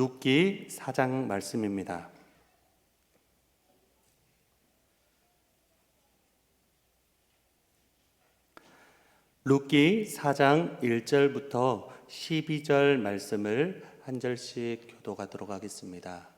룻기 4장 말씀입니다. 룻기 4장 1절부터 12절 말씀을 한 절씩 교독하도록 하겠습니다.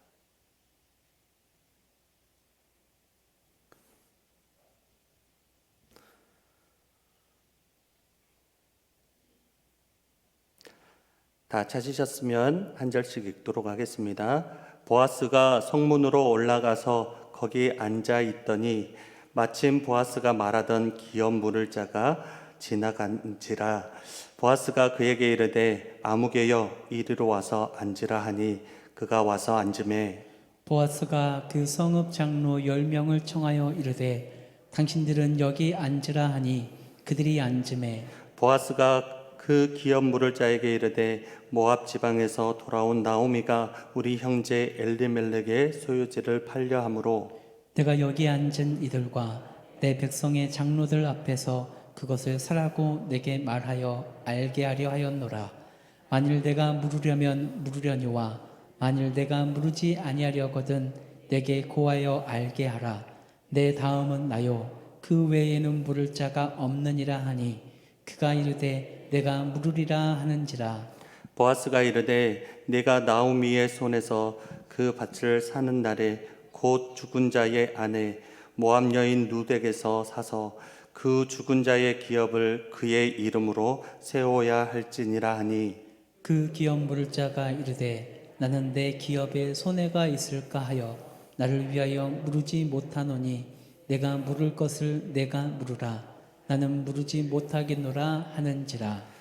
다 찾으셨으면 한 절씩 읽도록 하겠습니다. 보아스가 성문으로 올라가서 거기 앉아 있더니 마침 보아스가 말하던 기업 물을 자가 지나간지라. 보아스가 그에게 이르되 아무개여 이리로 와서 앉으라 하니 그가 와서 앉으매 보아스가 그 성읍 장로 10명을 청하여 이르되 당신들은 여기 앉으라 하니 그들이 앉으매 보아스가 그 기업 물을 자에게 이르되 모압 지방에서 돌아온 나오미가 우리 형제 엘리멜렉의 소유지를 팔려 함으로 내가 여기 앉은 이들과 내 백성의 장로들 앞에서 그것을 사라고 내게 말하여 알게 하려 하였노라. 만일 내가 물으려면 물으려니와 만일 내가 물으지 아니하려거든 내게 고하여 알게 하라. 내 다음은 나요 그 외에는 물을 자가 없느니라 하니 그가 이르되 내가 물으리라 하는지라. 보아스가 이르되 내가 나오미의 손에서 그 밭을 사는 날에 곧 죽은 자의 아내 모압 여인 룻에게서 사서 그 죽은 자의 기업을 그의 이름으로 세워야 할지니라 하니 그 기업 물을 자가 이르되 나는 내 기업에 손해가 있을까 하여 나를 위하여 물으지 못하노니 내가 물을 것을 내가 물으라. 나는 물으지 못하겠노라 하는지라.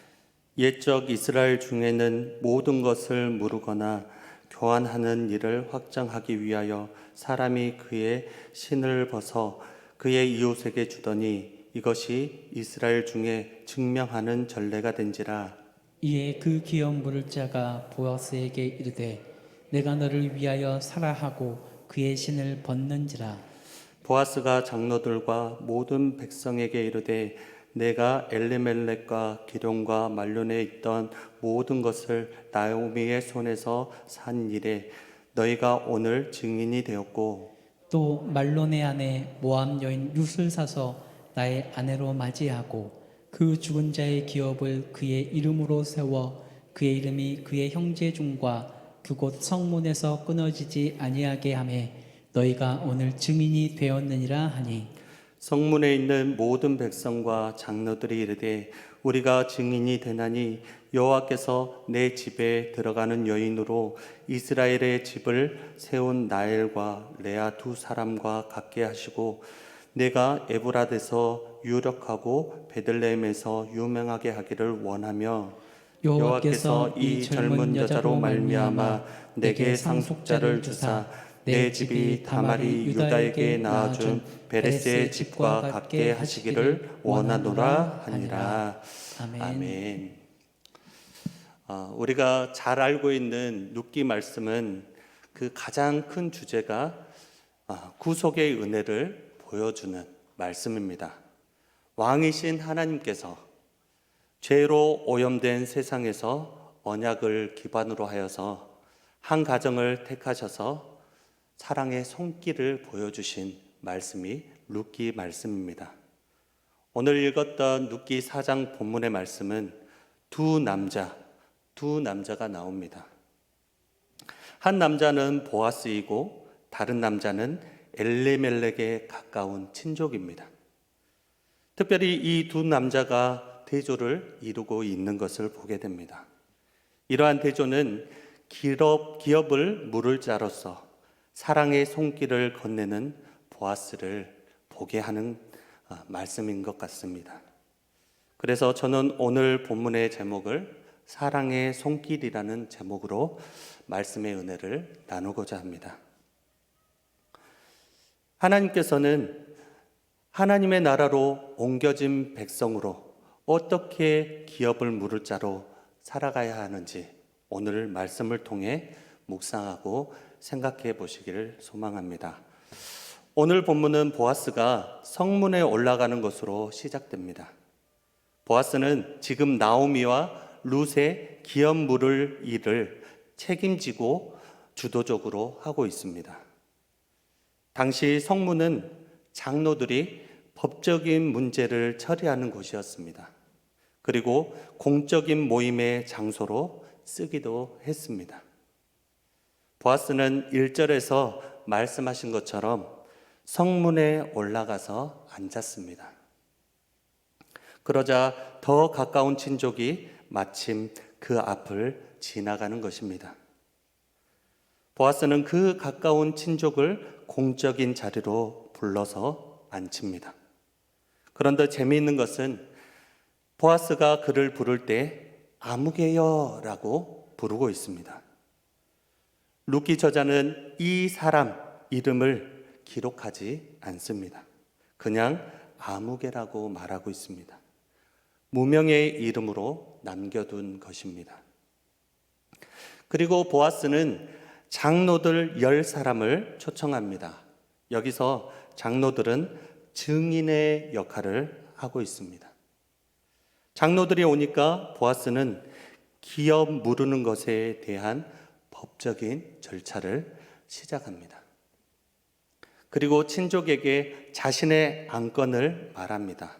옛적 이스라엘 중에는 모든 것을 물으거나 교환하는 일을 확정하기 위하여 사람이 그의 신을 벗어 그의 이웃에게 주더니 이것이 이스라엘 중에 증명하는 전례가 된지라. 이에 그 기업 물을 자가 보아스에게 이르되 내가 너를 위하여 사라 하고 그의 신을 벗는지라. 보아스가 장로들과 모든 백성에게 이르되 내가 엘리멜렉과 기런과 말론에 있던 모든 것을 나오미의 손에서 산 일에 너희가 오늘 증인이 되었고 또 말론의 아내 모압 여인 룻을 사서 나의 아내로 맞이하고 그 죽은 자의 기업을 그의 이름으로 세워 그의 이름이 그의 형제 중과 그곳 성문에서 끊어지지 아니하게 하매 너희가 오늘 증인이 되었느니라 하니 성문에 있는 모든 백성과 장로들이 이르되 우리가 증인이 되나니 여호와께서 내 집에 들어가는 여인으로 이스라엘의 집을 세운 나엘과 레아 두 사람과 같게 하시고 내가 에브라데서 유력하고 베들레헴에서 유명하게 하기를 원하며 여호와께서 이 젊은 여자로 말미암아 내게 상속자를 주사 내 집이 다말이 유다에게 낳아준 베레스의 집과 같게 하시기를 원하노라 하니라. 아멘. 우리가 잘 알고 있는 룻기 말씀은 그 가장 큰 주제가 구속의 은혜를 보여주는 말씀입니다. 왕이신 하나님께서 죄로 오염된 세상에서 언약을 기반으로 하여서 한 가정을 택하셔서 사랑의 손길을 보여주신 말씀이 룻기 말씀입니다. 오늘 읽었던 룻기 4장 본문의 말씀은 두 남자가 나옵니다. 한 남자는 보아스이고 다른 남자는 엘리멜렉에 가까운 친족입니다. 특별히 이 두 남자가 대조를 이루고 있는 것을 보게 됩니다. 이러한 대조는 기업을 물을 자로서 사랑의 손길을 건네는 보아스를 보게 하는 말씀인 것 같습니다. 그래서 저는 오늘 본문의 제목을 사랑의 손길이라는 제목으로 말씀의 은혜를 나누고자 합니다. 하나님께서는 하나님의 나라로 옮겨진 백성으로 어떻게 기업을 물을 자로 살아가야 하는지 오늘 말씀을 통해 묵상하고 생각해 보시기를 소망합니다. 오늘 본문은 보아스가 성문에 올라가는 것으로 시작됩니다. 보아스는 지금 나오미와 룻의 기업 물을 일을 책임지고 주도적으로 하고 있습니다. 당시 성문은 장로들이 법적인 문제를 처리하는 곳이었습니다. 그리고 공적인 모임의 장소로 쓰기도 했습니다. 보아스는 1절에서 말씀하신 것처럼 성문에 올라가서 앉았습니다. 그러자 더 가까운 친족이 마침 그 앞을 지나가는 것입니다. 보아스는 그 가까운 친족을 공적인 자리로 불러서 앉힙니다. 그런데 재미있는 것은 보아스가 그를 부를 때 아무개요 라고 부르고 있습니다. 루키 저자는 이 사람 이름을 기록하지 않습니다. 그냥 아무개라고 말하고 있습니다. 무명의 이름으로 남겨둔 것입니다. 그리고 보아스는 장로들 10사람을 초청합니다. 여기서 장로들은 증인의 역할을 하고 있습니다. 장로들이 오니까 보아스는 기업 무르는 것에 대한 법적인 절차를 시작합니다. 그리고 친족에게 자신의 안건을 말합니다.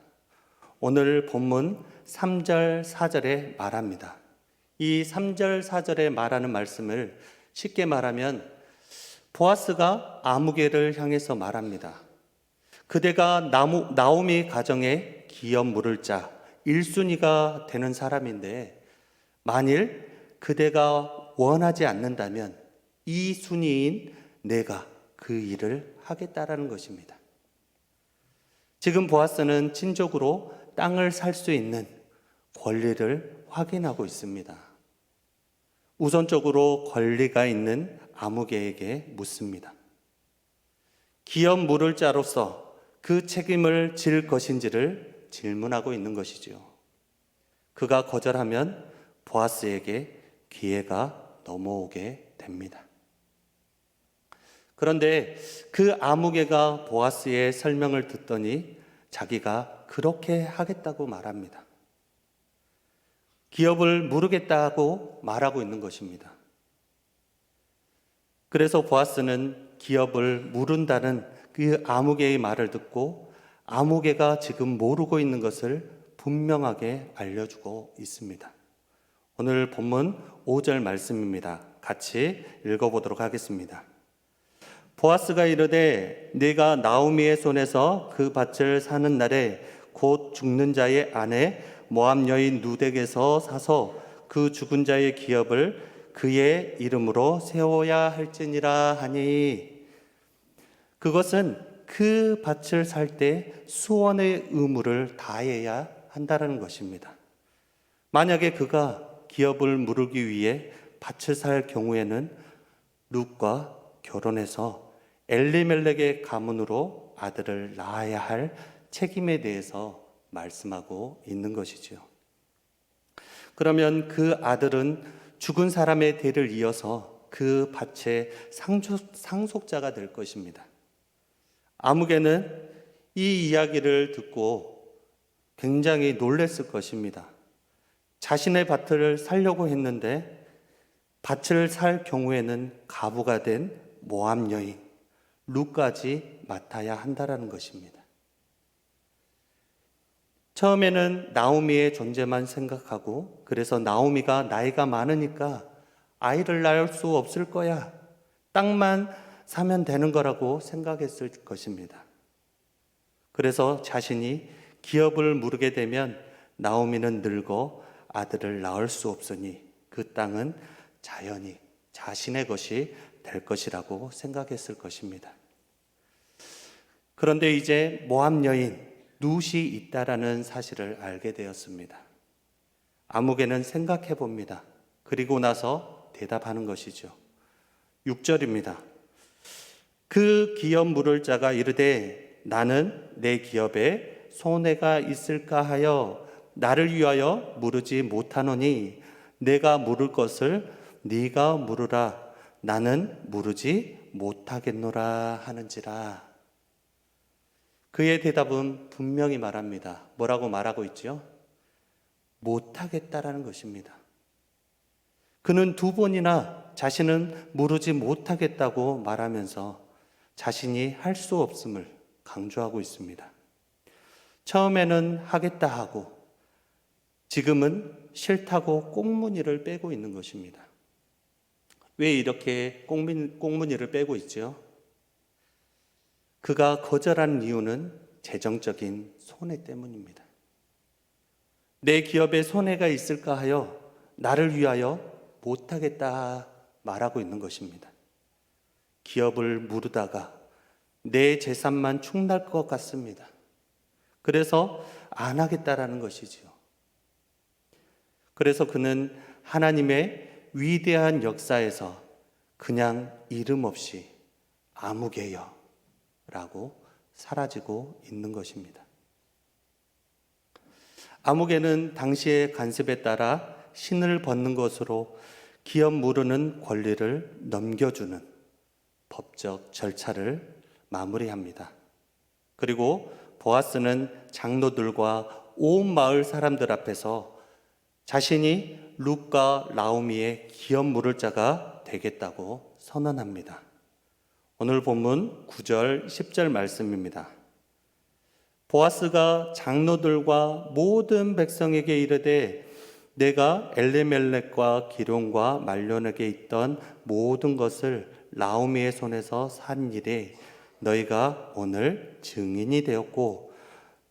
오늘 본문 3절, 4절에 말합니다. 이 3절, 4절에 말하는 말씀을 쉽게 말하면 보아스가 아무개를 향해서 말합니다. 그대가 나오미 가정에 기업 물을 자 1순위가 되는 사람인데 만일 그대가 원하지 않는다면 2순위인 내가 그 일을 하겠다라는 것입니다. 지금 보아스는 친족으로 땅을 살 수 있는 권리를 확인하고 있습니다. 우선적으로 권리가 있는 아무개에게 묻습니다. 기업 물을 자로서 그 책임을 질 것인지를 질문하고 있는 것이죠. 그가 거절하면 보아스에게 기회가 넘어오게 됩니다. 그런데 그 아무개가 보아스의 설명을 듣더니 자기가 그렇게 하겠다고 말합니다. 기업을 무르겠다고 말하고 있는 것입니다. 그래서 보아스는 기업을 무른다는 그 아무개의 말을 듣고 아무개가 지금 모르고 있는 것을 분명하게 알려주고 있습니다. 오늘 본문 5절 말씀입니다. 같이 읽어보도록 하겠습니다. 보아스가 이르되 네가 나오미의 손에서 그 밭을 사는 날에 곧 죽는 자의 아내 모압 여인 누덱에서 사서 그 죽은 자의 기업을 그의 이름으로 세워야 할지니라 하니 그것은 그 밭을 살 때 수원의 의무를 다해야 한다는 것입니다. 만약에 그가 기업을 무르기 위해 밭을 살 경우에는 룻과 결혼해서 엘리멜렉의 가문으로 아들을 낳아야 할 책임에 대해서 말씀하고 있는 것이죠. 그러면 그 아들은 죽은 사람의 대를 이어서 그 밭의 상속자가 될 것입니다. 아무개는 이 이야기를 듣고 굉장히 놀랐을 것입니다. 자신의 밭을 살려고 했는데 밭을 살 경우에는 가부가 된 모압 여인 룻까지 맡아야 한다라는 것입니다. 처음에는 나오미의 존재만 생각하고 그래서 나오미가 나이가 많으니까 아이를 낳을 수 없을 거야. 땅만 사면 되는 거라고 생각했을 것입니다. 그래서 자신이 기업을 무르게 되면 나오미는 늙어 아들을 낳을 수 없으니 그 땅은 자연히 자신의 것이 될 것이라고 생각했을 것입니다. 그런데 이제 모압 여인 룻이 있다라는 사실을 알게 되었습니다. 아무개는 생각해 봅니다. 그리고 나서 대답하는 것이죠. 6절입니다. 그 기업 물을 자가 이르되 나는 내 기업에 손해가 있을까 하여 나를 위하여 무르지 못하노니 내가 물을 것을 네가 물으라 나는 무르지 못하겠노라 하는지라. 그의 대답은 분명히 말합니다. 뭐라고 말하고 있죠? 못하겠다라는 것입니다. 그는 2번이나 자신은 무르지 못하겠다고 말하면서 자신이 할 수 없음을 강조하고 있습니다. 처음에는 하겠다 하고 지금은 싫다고 꽁무니를 빼고 있는 것입니다. 왜 이렇게 꽁무니를 빼고 있죠? 그가 거절한 이유는 재정적인 손해 때문입니다. 내 기업에 손해가 있을까 하여 나를 위하여 못하겠다 말하고 있는 것입니다. 기업을 무르다가 내 재산만 축날 것 같습니다. 그래서 안 하겠다라는 것이지요. 그래서 그는 하나님의 위대한 역사에서 그냥 이름 없이 아무개요 라고 사라지고 있는 것입니다. 아무개는 당시의 관습에 따라 신을 벗는 것으로 기업 무르는 권리를 넘겨주는 법적 절차를 마무리합니다. 그리고 보아스는 장로들과 온 마을 사람들 앞에서 자신이 룻과 나오미의 기업 물을 자가 되겠다고 선언합니다. 오늘 본문 9절, 10절 말씀입니다. 보아스가 장로들과 모든 백성에게 이르되 내가 엘리멜렉과 기룡과 말론에게 있던 모든 것을 나오미의 손에서 산 일에 너희가 오늘 증인이 되었고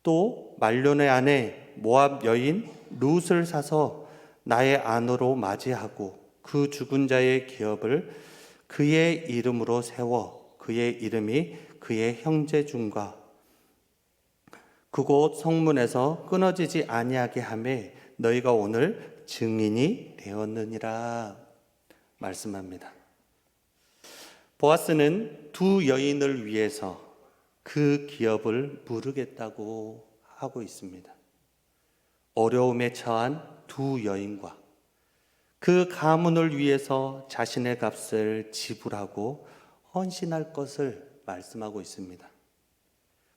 또 말론의 아내 모압 여인 룻을 사서 나의 아내로 맞이하고 그 죽은 자의 기업을 그의 이름으로 세워 그의 이름이 그의 형제 중과 그곳 성문에서 끊어지지 아니하게 하매 너희가 오늘 증인이 되었느니라 말씀합니다. 보아스는 두 여인을 위해서 그 기업을 무르겠다고 하고 있습니다. 어려움에 처한 두 여인과 그 가문을 위해서 자신의 값을 지불하고 헌신할 것을 말씀하고 있습니다.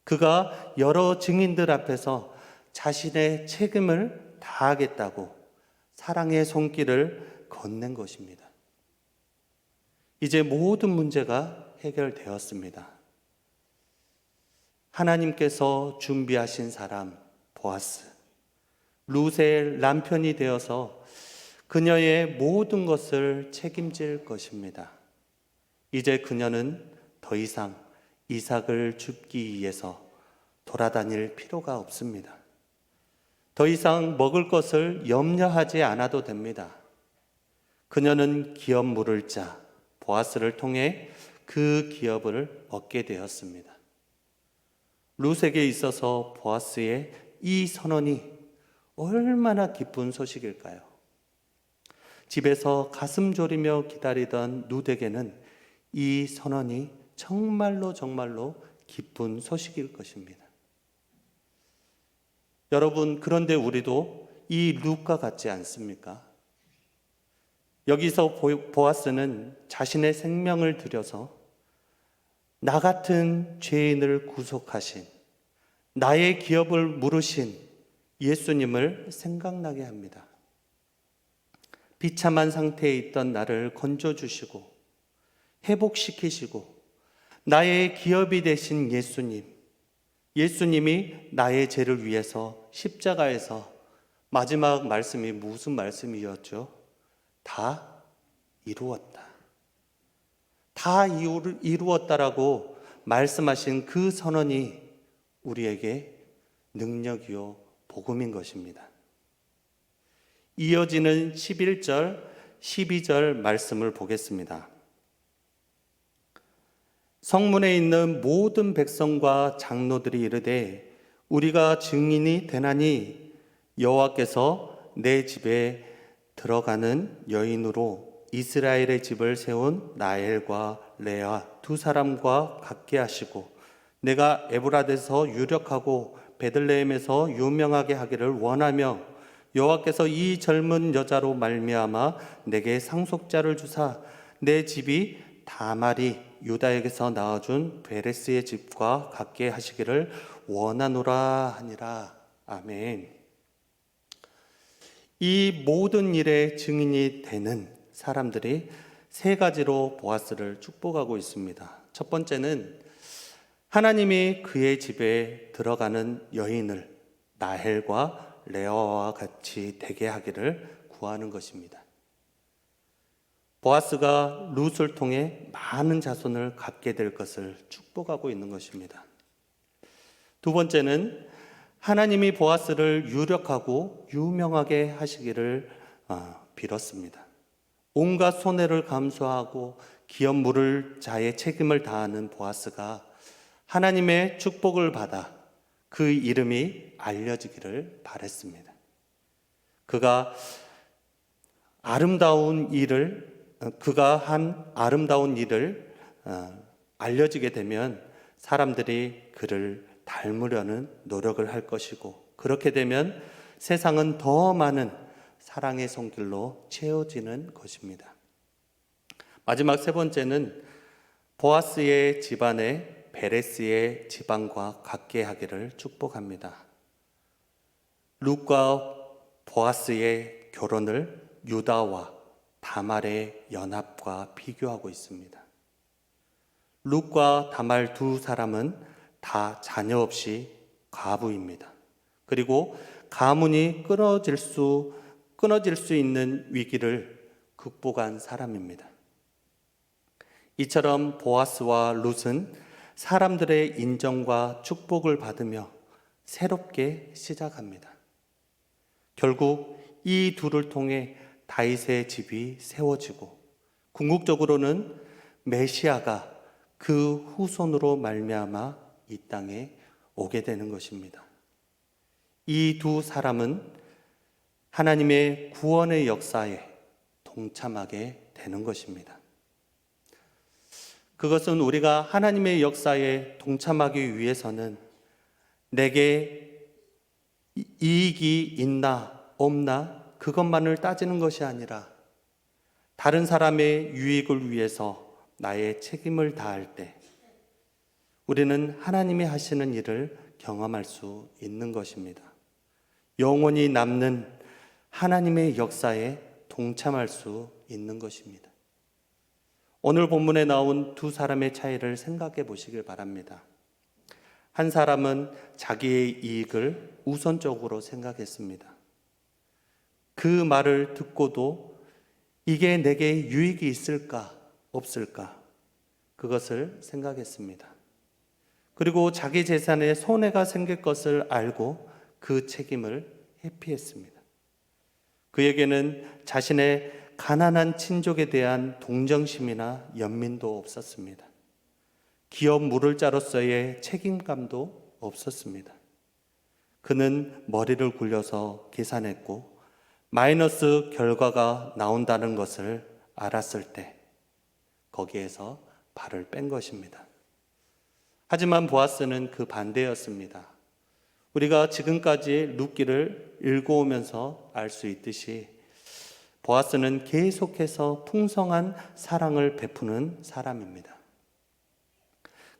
그가 여러 증인들 앞에서 자신의 책임을 다하겠다고 사랑의 손길을 건넨 것입니다. 이제 모든 문제가 해결되었습니다. 하나님께서 준비하신 사람 보아스, 룻의 남편이 되어서 그녀의 모든 것을 책임질 것입니다. 이제 그녀는 더 이상 이삭을 줍기 위해서 돌아다닐 필요가 없습니다. 더 이상 먹을 것을 염려하지 않아도 됩니다. 그녀는 기업 물을 자 보아스를 통해 그 기업을 얻게 되었습니다. 룻에게 있어서 보아스의 이 선언이 얼마나 기쁜 소식일까요? 집에서 가슴 졸이며 기다리던 룻에게는 이 선언이 정말로 기쁜 소식일 것입니다. 여러분, 그런데 우리도 이 룻과 같지 않습니까? 여기서 보아스는 자신의 생명을 들여서 나 같은 죄인을 구속하신 나의 기업을 물으신 예수님을 생각나게 합니다. 비참한 상태에 있던 나를 건져주시고 회복시키시고 나의 기업이 되신 예수님이 나의 죄를 위해서 십자가에서 마지막 말씀이 무슨 말씀이었죠? 다 이루었다. 다 이루었다라고 말씀하신 그 선언이 우리에게 능력이요 복음인 것입니다. 이어지는 11절, 12절 말씀을 보겠습니다. 성문에 있는 모든 백성과 장로들이 이르되 우리가 증인이 되나니 여호와께서 내 집에 들어가는 여인으로 이스라엘의 집을 세운 라헬과 레아 두 사람과 같게 하시고 내가 에브라데서 유력하고 베들레헴에서 유명하게 하기를 원하며 여호와께서 이 젊은 여자로 말미암아 내게 상속자를 주사 내 집이 다말이 유다에게서 낳아준 베레스의 집과 같게 하시기를 원하노라 하니라. 아멘. 이 모든 일의 증인이 되는 사람들이 세 가지로 보아스를 축복하고 있습니다. 첫 번째는 하나님이 그의 집에 들어가는 여인을 라헬과 레아와 같이 되게 하기를 구하는 것입니다. 보아스가 룻을 통해 많은 자손을 갖게 될 것을 축복하고 있는 것입니다. 두 번째는 하나님이 보아스를 유력하고 유명하게 하시기를 빌었습니다. 온갖 손해를 감수하고 기업 물을 자의 책임을 다하는 보아스가 하나님의 축복을 받아 그 이름이 알려지기를 바랬습니다. 그가 한 아름다운 일을 알려지게 되면 사람들이 그를 닮으려는 노력을 할 것이고, 그렇게 되면 세상은 더 많은 사랑의 손길로 채워지는 것입니다. 마지막 세 번째는 보아스의 집안에 베레스의 집안과 같게 하기를 축복합니다. 룻과 보아스의 결혼을 유다와 다말의 연합과 비교하고 있습니다. 룻과 다말 두 사람은 다 자녀 없이 과부입니다. 그리고 가문이 끊어질 수 있는 위기를 극복한 사람입니다. 이처럼 보아스와 룻은 사람들의 인정과 축복을 받으며 새롭게 시작합니다. 결국 이 둘을 통해 다윗의 집이 세워지고, 궁극적으로는 메시아가 그 후손으로 말미암아 이 땅에 오게 되는 것입니다. 이 두 사람은 하나님의 구원의 역사에 동참하게 되는 것입니다. 그것은 우리가 하나님의 역사에 동참하기 위해서는 내게 이익이 있나 없나 그것만을 따지는 것이 아니라 다른 사람의 유익을 위해서 나의 책임을 다할 때 우리는 하나님이 하시는 일을 경험할 수 있는 것입니다. 영원히 남는 하나님의 역사에 동참할 수 있는 것입니다. 오늘 본문에 나온 두 사람의 차이를 생각해 보시길 바랍니다. 한 사람은 자기의 이익을 우선적으로 생각했습니다. 그 말을 듣고도 이게 내게 유익이 있을까 없을까 그것을 생각했습니다. 그리고 자기 재산에 손해가 생길 것을 알고 그 책임을 회피했습니다. 그에게는 자신의 가난한 친족에 대한 동정심이나 연민도 없었습니다. 기업 물을 자로서의 책임감도 없었습니다. 그는 머리를 굴려서 계산했고 마이너스 결과가 나온다는 것을 알았을 때 거기에서 발을 뺀 것입니다. 하지만 보아스는 그 반대였습니다. 우리가 지금까지 룻기를 읽어오면서 알 수 있듯이 보아스는 계속해서 풍성한 사랑을 베푸는 사람입니다.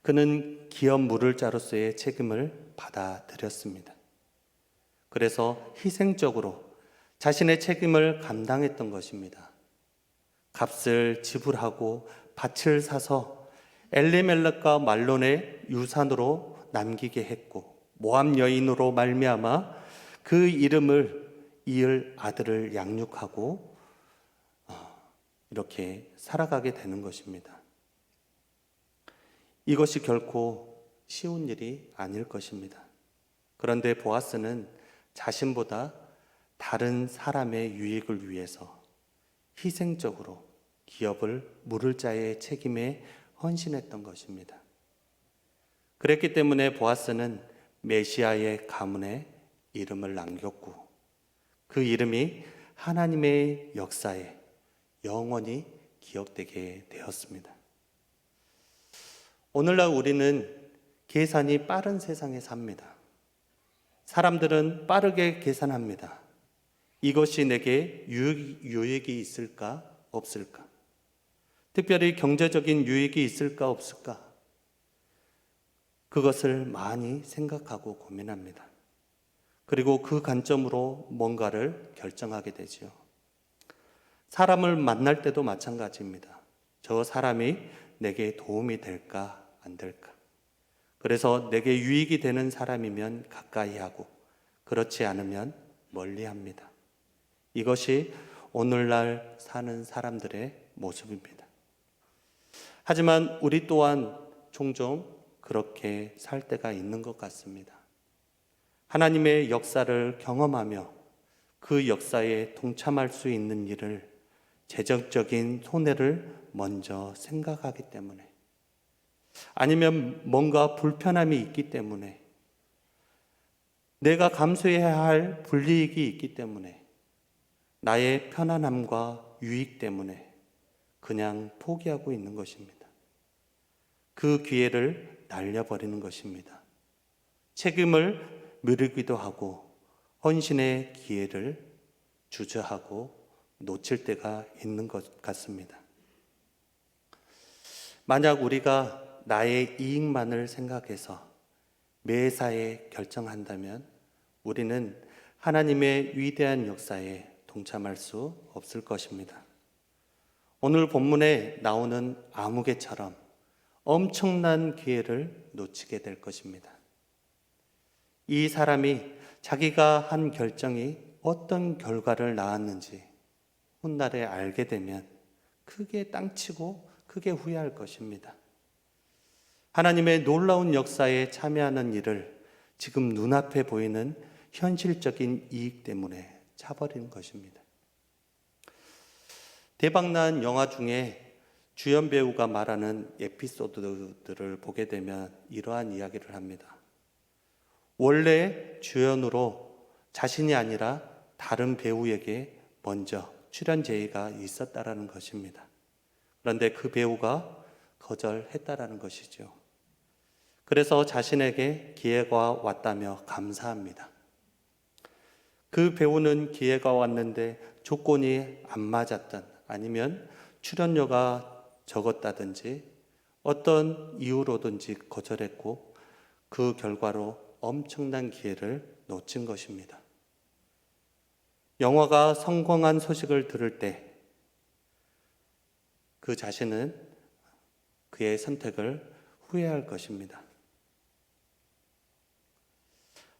그는 기업 물을 자로서의 책임을 받아들였습니다. 그래서 희생적으로 자신의 책임을 감당했던 것입니다. 값을 지불하고 밭을 사서 엘리멜렉과 말론의 유산으로 남기게 했고, 모압 여인으로 말미암아 그 이름을 이을 아들을 양육하고 이렇게 살아가게 되는 것입니다. 이것이 결코 쉬운 일이 아닐 것입니다. 그런데 보아스는 자신보다 다른 사람의 유익을 위해서 희생적으로 기업을 물을 자의 책임에 헌신했던 것입니다. 그랬기 때문에 보아스는 메시아의 가문에 이름을 남겼고 그 이름이 하나님의 역사에 영원히 기억되게 되었습니다. 오늘날 우리는 계산이 빠른 세상에 삽니다. 사람들은 빠르게 계산합니다. 이것이 내게 유익이 있을까 없을까? 특별히 경제적인 유익이 있을까 없을까? 그것을 많이 생각하고 고민합니다. 그리고 그 관점으로 뭔가를 결정하게 되지요. 사람을 만날 때도 마찬가지입니다. 저 사람이 내게 도움이 될까 안 될까. 그래서 내게 유익이 되는 사람이면 가까이 하고 그렇지 않으면 멀리 합니다. 이것이 오늘날 사는 사람들의 모습입니다. 하지만 우리 또한 종종 그렇게 살 때가 있는 것 같습니다. 하나님의 역사를 경험하며 그 역사에 동참할 수 있는 일을 재정적인 손해를 먼저 생각하기 때문에, 아니면 뭔가 불편함이 있기 때문에, 내가 감수해야 할 불이익이 있기 때문에, 나의 편안함과 유익 때문에 그냥 포기하고 있는 것입니다. 그 기회를 날려버리는 것입니다. 책임을 미루기도 하고 헌신의 기회를 주저하고 놓칠 때가 있는 것 같습니다. 만약 우리가 나의 이익만을 생각해서 매사에 결정한다면 우리는 하나님의 위대한 역사에 동참할 수 없을 것입니다. 오늘 본문에 나오는 아무개처럼 엄청난 기회를 놓치게 될 것입니다. 이 사람이 자기가 한 결정이 어떤 결과를 낳았는지 훗날에 알게 되면 크게 땅치고 크게 후회할 것입니다. 하나님의 놀라운 역사에 참여하는 일을 지금 눈앞에 보이는 현실적인 이익 때문에 차버리는 것입니다. 대박난 영화 중에 주연 배우가 말하는 에피소드들을 보게 되면 이러한 이야기를 합니다. 원래 주연으로 자신이 아니라 다른 배우에게 먼저 출연 제의가 있었다라는 것입니다. 그런데 그 배우가 거절했다라는 것이죠. 그래서 자신에게 기회가 왔다며 감사합니다. 그 배우는 기회가 왔는데 조건이 안 맞았던, 아니면 출연료가 적었다든지 어떤 이유로든지 거절했고 그 결과로 엄청난 기회를 놓친 것입니다. 영화가 성공한 소식을 들을 때 그 자신은 그의 선택을 후회할 것입니다.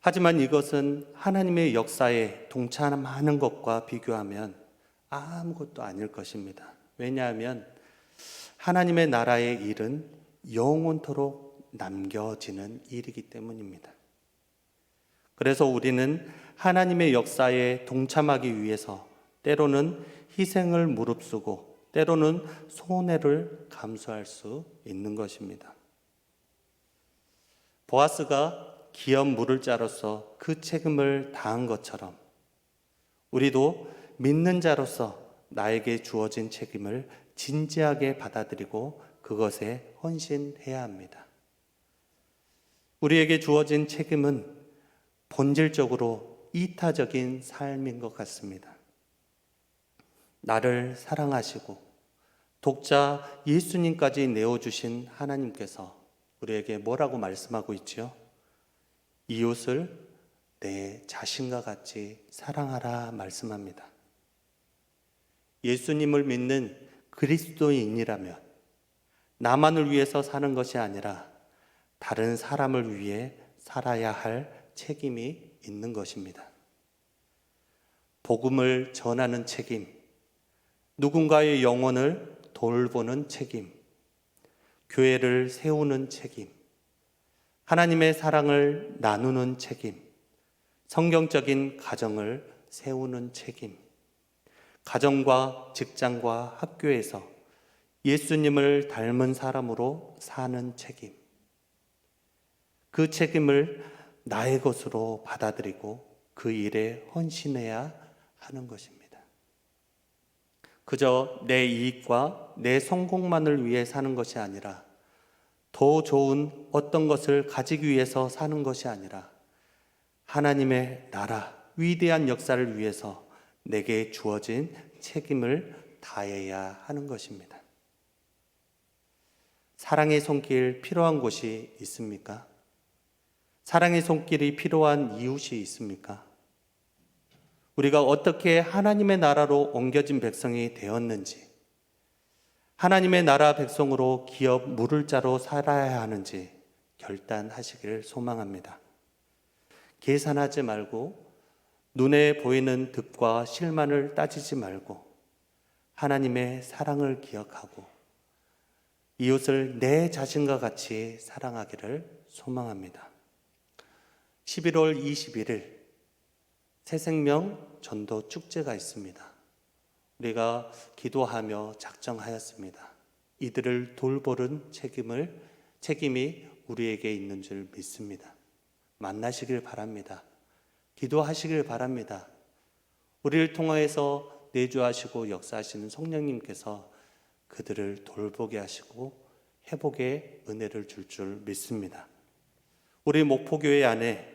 하지만 이것은 하나님의 역사에 동참하는 것과 비교하면 아무것도 아닐 것입니다. 왜냐하면 하나님의 나라의 일은 영원토록 남겨지는 일이기 때문입니다. 그래서 우리는 하나님의 역사에 동참하기 위해서 때로는 희생을 무릅쓰고 때로는 손해를 감수할 수 있는 것입니다. 보아스가 기업 물을 자로서 그 책임을 다한 것처럼 우리도 믿는 자로서 나에게 주어진 책임을 진지하게 받아들이고 그것에 헌신해야 합니다. 우리에게 주어진 책임은 본질적으로 이타적인 삶인 것 같습니다. 나를 사랑하시고 독자 예수님까지 내어주신 하나님께서 우리에게 뭐라고 말씀하고 있지요? 이웃을 내 자신과 같이 사랑하라 말씀합니다. 예수님을 믿는 그리스도인이라면 나만을 위해서 사는 것이 아니라 다른 사람을 위해 살아야 할 책임이 있는 것입니다. 복음을 전하는 책임, 누군가의 영혼을 돌보는 책임, 교회를 세우는 책임, 하나님의 사랑을 나누는 책임, 성경적인 가정을 세우는 책임, 가정과 직장과 학교에서 예수님을 닮은 사람으로 사는 책임, 그 책임을 나의 것으로 받아들이고 그 일에 헌신해야 하는 것입니다. 그저 내 이익과 내 성공만을 위해 사는 것이 아니라 더 좋은 어떤 것을 가지기 위해서 사는 것이 아니라 하나님의 나라, 위대한 역사를 위해서 내게 주어진 책임을 다해야 하는 것입니다. 사랑의 손길 필요한 곳이 있습니까? 사랑의 손길이 필요한 이웃이 있습니까? 우리가 어떻게 하나님의 나라로 옮겨진 백성이 되었는지, 하나님의 나라 백성으로 기업 물을 자로 살아야 하는지 결단하시기를 소망합니다. 계산하지 말고 눈에 보이는 득과 실만을 따지지 말고 하나님의 사랑을 기억하고 이웃을 내 자신과 같이 사랑하기를 소망합니다. 11월 21일 새생명 전도 축제가 있습니다. 우리가 기도하며 작정하였습니다. 이들을 돌보는 책임이 우리에게 있는 줄 믿습니다. 만나시길 바랍니다. 기도하시길 바랍니다. 우리를 통하여서 내주하시고 역사하시는 성령님께서 그들을 돌보게 하시고 회복의 은혜를 줄 믿습니다. 우리 목포교회 안에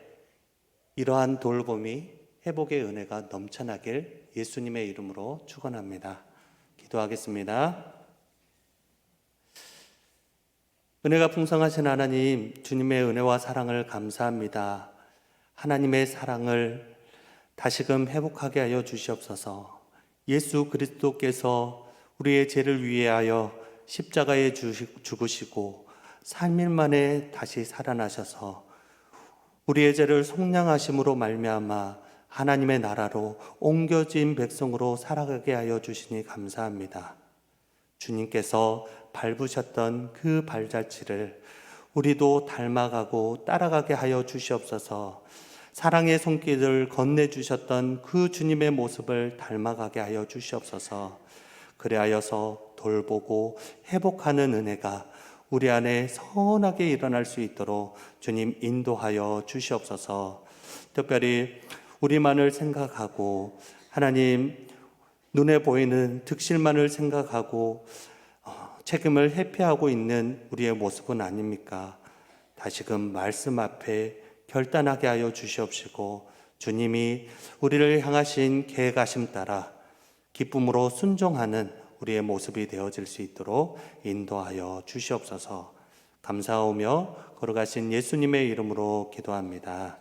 이러한 돌봄이 회복의 은혜가 넘쳐나길 예수님의 이름으로 축원합니다. 기도하겠습니다. 은혜가 풍성하신 하나님, 주님의 은혜와 사랑을 감사합니다. 하나님의 사랑을 다시금 회복하게 하여 주시옵소서. 예수 그리스도께서 우리의 죄를 위하여 십자가에 죽으시고 3일 만에 다시 살아나셔서 우리의 죄를 속량하심으로 말미암아 하나님의 나라로 옮겨진 백성으로 살아가게 하여 주시니 감사합니다. 주님께서 밟으셨던 그 발자취를 우리도 닮아가고 따라가게 하여 주시옵소서. 사랑의 손길을 건네주셨던 그 주님의 모습을 닮아가게 하여 주시옵소서. 그래하여서 돌보고 회복하는 은혜가 우리 안에 선하게 일어날 수 있도록 주님 인도하여 주시옵소서. 특별히 우리만을 생각하고 하나님 눈에 보이는 득실만을 생각하고 책임을 회피하고 있는 우리의 모습은 아닙니까? 다시금 말씀 앞에 결단하게 하여 주시옵시고 주님이 우리를 향하신 계획하심 따라 기쁨으로 순종하는 우리의 모습이 되어질 수 있도록 인도하여 주시옵소서. 감사하며 걸어가신 예수님의 이름으로 기도합니다.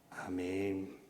아멘.